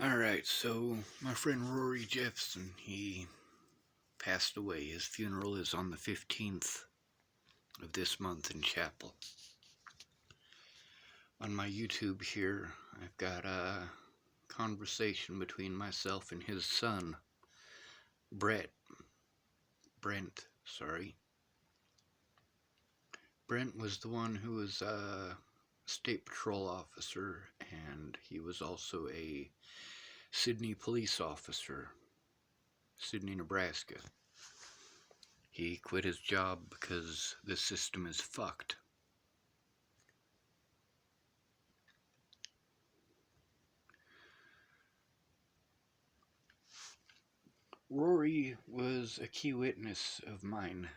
Alright, so my friend Rory Jeffson, he passed away. His funeral is on the 15th of this month in chapel. On my YouTube here, I've got a conversation between myself and his son, Brent. Brent was the one who was a state patrol officer, and he was also a Sydney police officer, Sydney, Nebraska. He quit his job because the system is fucked. Rory was a key witness of mine.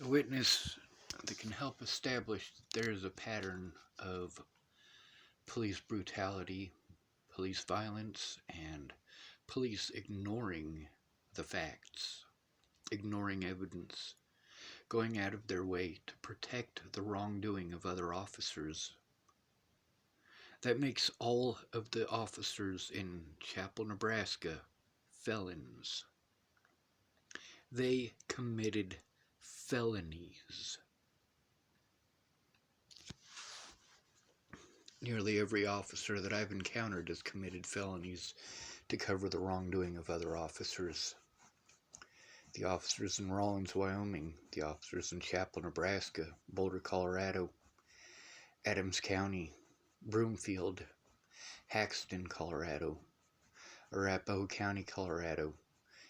A witness that can help establish that there is a pattern of police brutality, police violence, and police ignoring the facts, ignoring evidence, going out of their way to protect the wrongdoing of other officers. That makes all of the officers in Chapel, Nebraska felons. They committed felonies. Nearly every officer that I've encountered has committed felonies to cover the wrongdoing of other officers. The officers in Rawlins, Wyoming, the officers in Chapel, Nebraska, Boulder, Colorado, Adams County, Broomfield, Haxton, Colorado, Arapahoe County, Colorado,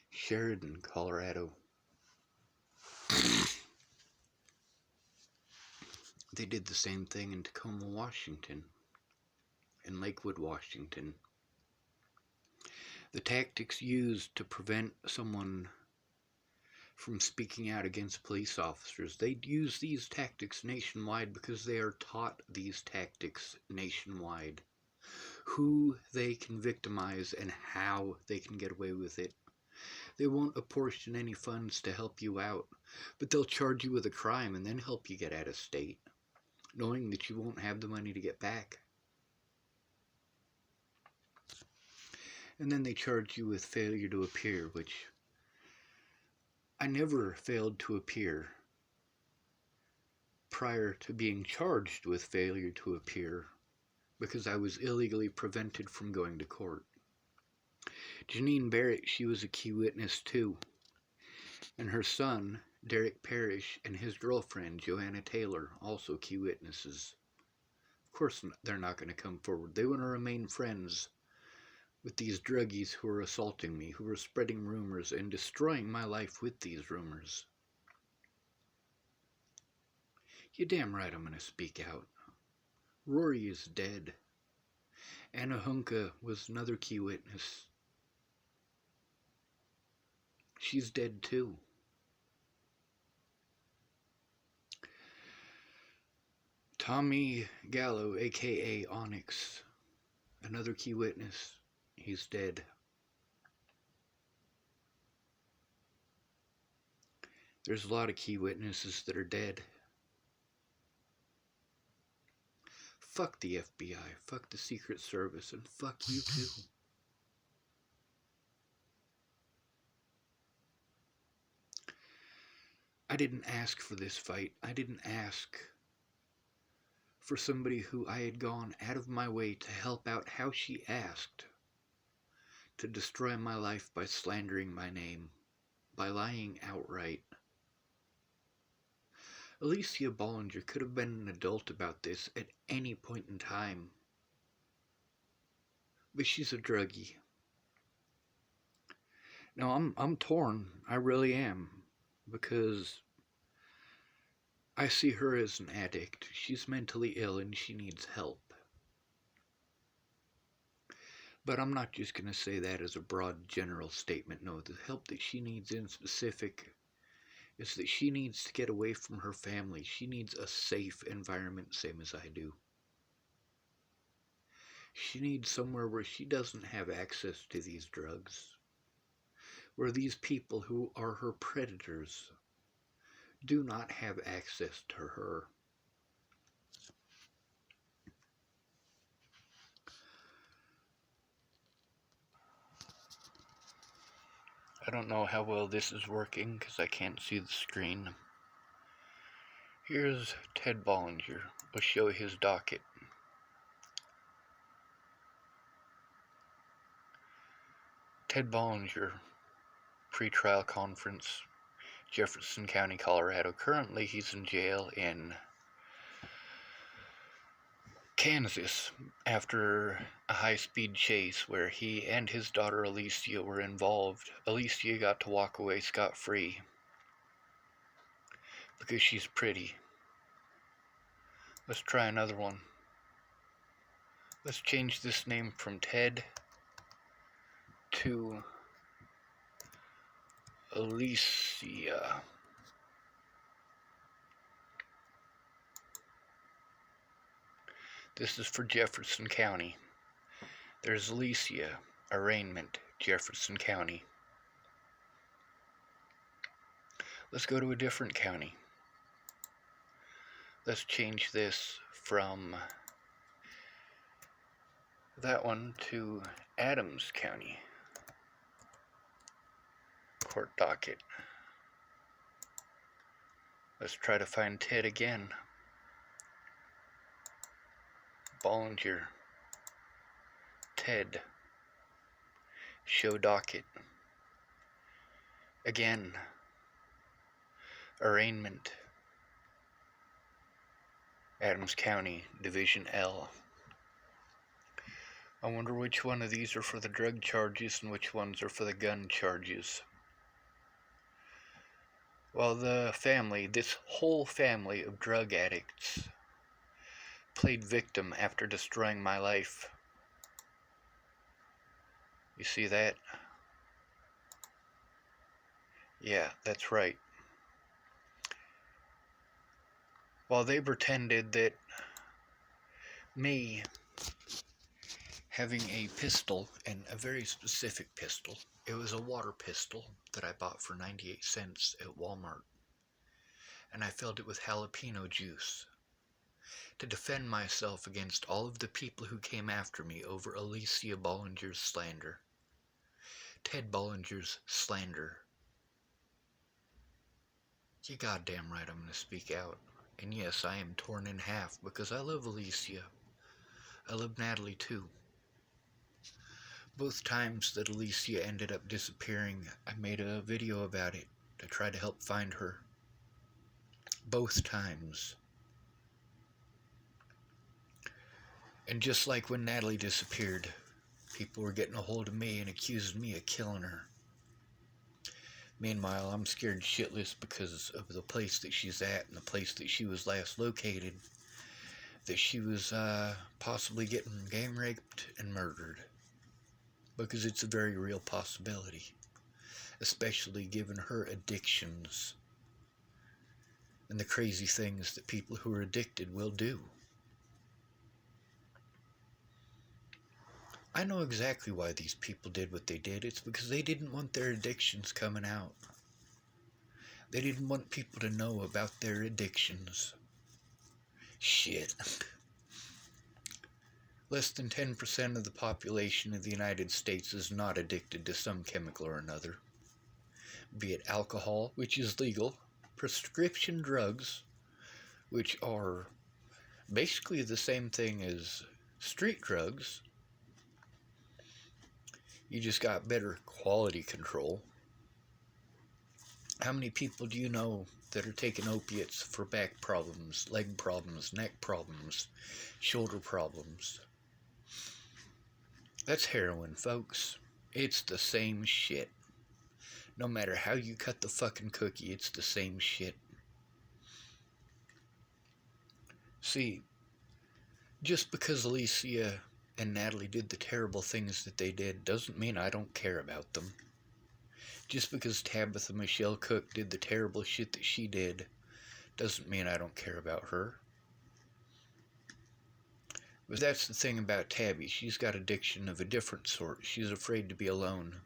Sheridan, Colorado. They did the same thing in Tacoma, Washington, and Lakewood, Washington. The tactics used to prevent someone from speaking out against police officers, they use these tactics nationwide because they are taught these tactics nationwide. Who they can victimize and how they can get away with it. They won't apportion any funds to help you out, but they'll charge you with a crime and then help you get out of state, knowing that you won't have the money to get back. And then they charge you with failure to appear, which I never failed to appear prior to being charged with failure to appear because I was illegally prevented from going to court. Janine Barrett, she was a key witness too. And her son, Derek Parrish, and his girlfriend, Joanna Taylor, also key witnesses. Of course, they're not going to come forward. They want to remain friends with these druggies who are assaulting me, who are spreading rumors and destroying my life with these rumors. You're damn right I'm going to speak out. Rory is dead. Anna Hunka was another key witness. She's dead too. Tommy Gallo, aka Onyx, another key witness. He's dead. There's a lot of key witnesses that are dead. Fuck the FBI, fuck the Secret Service, and fuck you too. I didn't ask for this fight. I didn't ask for somebody who I had gone out of my way to help out how she asked to destroy my life by slandering my name, by lying outright. Alicia Bollinger could have been an adult about this at any point in time. But she's a druggie. Now, I'm torn. I really am. Because I see her as an addict. She's mentally ill and she needs help. But I'm not just going to say that as a broad general statement. No, the help that she needs in specific is that she needs to get away from her family. She needs a safe environment, same as I do. She needs somewhere where she doesn't have access to these drugs, where these people who are her predators do not have access to her. I don't know how well this is working because I can't see the screen. Here's Ted Bollinger. We'll show his docket. Ted Bollinger, pretrial conference, Jefferson County, Colorado. Currently, he's in jail in Kansas after a high-speed chase where he and his daughter Alicia were involved. Alicia got to walk away scot-free because she's pretty. Let's try another one. Let's change this name from Ted to Alicia. This is for Jefferson County. There's Alicia, arraignment, Jefferson County. Let's go to a different county. Let's change this from that one to Adams County. Court docket. Let's try to find Ted again. Bollinger. Ted. Show docket. Again. Arraignment. Adams County, Division L. I wonder which one of these are for the drug charges and which ones are for the gun charges. Well, this whole family of drug addicts played victim after destroying my life. You see that? Yeah, that's right. While they pretended that me having a pistol, and a very specific pistol, it was a water pistol that I bought for 98 cents at Walmart, and I filled it with jalapeno juice to defend myself against all of the people who came after me over Alicia Bollinger's slander. Ted Bollinger's slander. You goddamn right I'm going to speak out. And yes, I am torn in half because I love Alicia. I love Natalie too. Both times that Alicia ended up disappearing, I made a video about it to try to help find her. Both times. And just like when Natalie disappeared, people were getting a hold of me and accusing me of killing her. Meanwhile, I'm scared shitless because of the place that she's at and the place that she was last located, that she was possibly getting gang raped and murdered. Because it's a very real possibility, especially given her addictions and the crazy things that people who are addicted will do. I know exactly why these people did what they did. It's because they didn't want their addictions coming out. They didn't want people to know about their addictions. Shit. Less than 10% of the population of the United States is not addicted to some chemical or another. Be it alcohol, which is legal, prescription drugs, which are basically the same thing as street drugs. You just got better quality control. How many people do you know that are taking opiates for back problems, leg problems, neck problems, shoulder problems? That's heroin, folks. It's the same shit. No matter how you cut the fucking cookie, it's the same shit. See, just because Alicia and Natalie did the terrible things that they did doesn't mean I don't care about them. Just because Tabitha Michelle Cook did the terrible shit that she did doesn't mean I don't care about her. But that's the thing about Tabby. She's got addiction of a different sort. She's afraid to be alone.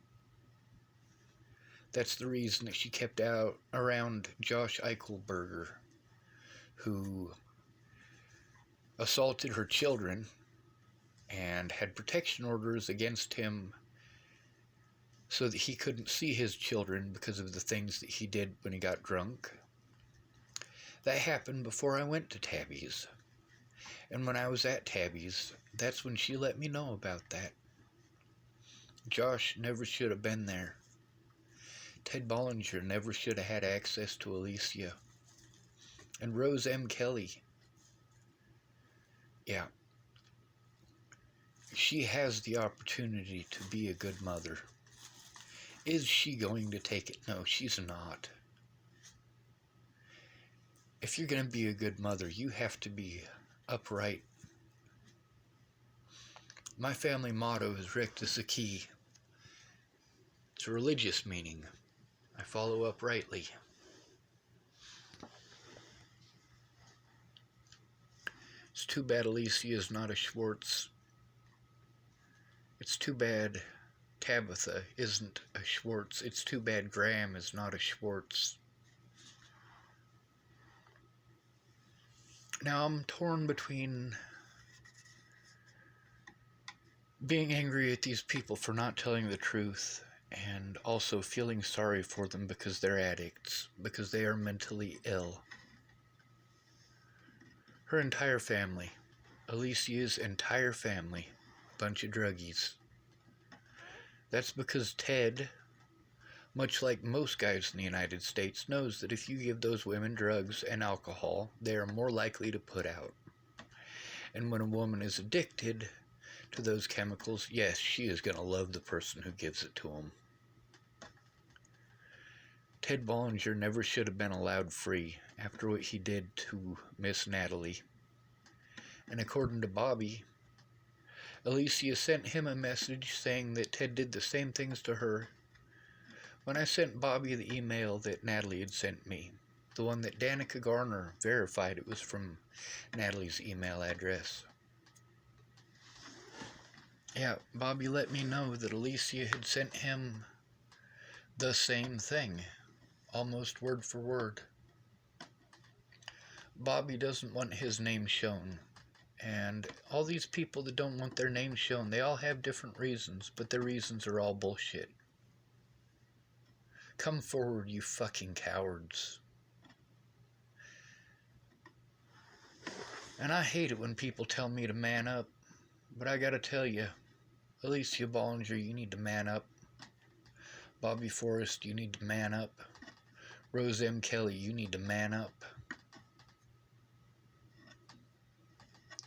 That's the reason that she kept out around Josh Eichelberger, who assaulted her children and had protection orders against him so that he couldn't see his children because of the things that he did when he got drunk. That happened before I went to Tabby's. And when I was at Tabby's, that's when she let me know about that. Josh never should have been there. Ted Bollinger never should have had access to Alicia. And Rose M. Kelly. Yeah. She has the opportunity to be a good mother. Is she going to take it? No, she's not. If you're going to be a good mother, you have to be upright. My family motto is "Recta is the key." It's a religious meaning. I follow uprightly. It's too bad Alicia is not a Schwartz. It's too bad Tabitha isn't a Schwartz. It's too bad Graham is not a Schwartz. Now I'm torn between being angry at these people for not telling the truth and also feeling sorry for them because they're addicts, because they are mentally ill. Her entire family, Alicia's entire family, bunch of druggies. That's because Ted, much like most guys in the United States, knows that if you give those women drugs and alcohol, they are more likely to put out. And when a woman is addicted to those chemicals, yes, she is going to love the person who gives it to them. Ted Bollinger never should have been allowed free after what he did to Miss Natalie. And according to Bobby, Alicia sent him a message saying that Ted did the same things to her. When I sent Bobby the email that Natalie had sent me, the one that Danica Garner verified it was from Natalie's email address. Yeah, Bobby let me know that Alicia had sent him the same thing, almost word for word. Bobby doesn't want his name shown. And all these people that don't want their name shown, they all have different reasons, but their reasons are all bullshit. Come forward, you fucking cowards. And I hate it when people tell me to man up, but I gotta tell you, Alicia Bollinger, you need to man up. Bobby Forrest, you need to man up. Rose M. Kelly, you need to man up.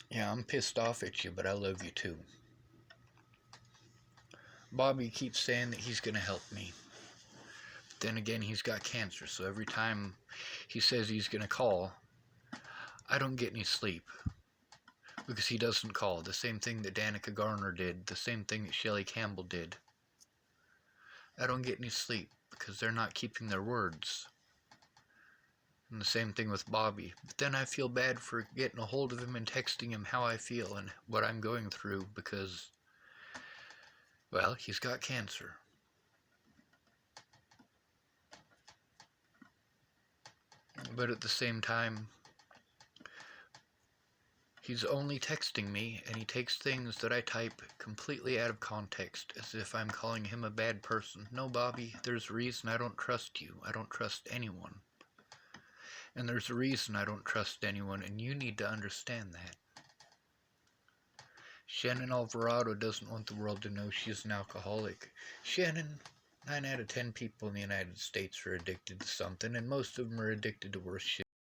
Yeah, I'm pissed off at you, but I love you too. Bobby keeps saying that he's gonna help me. But then again, he's got cancer, so every time he says he's gonna call, I don't get any sleep. Because he doesn't call. The same thing that Danica Garner did. The same thing that Shelley Campbell did. I don't get any sleep because they're not keeping their words. And the same thing with Bobby. But then I feel bad for getting a hold of him and texting him how I feel and what I'm going through because, well, he's got cancer. But at the same time, he's only texting me, and he takes things that I type completely out of context, as if I'm calling him a bad person. No, Bobby, there's a reason I don't trust you. I don't trust anyone. And there's a reason I don't trust anyone, and you need to understand that. Shannon Alvarado doesn't want the world to know she's an alcoholic. Shannon, 9 out of 10 people in the United States are addicted to something, and most of them are addicted to worse shit.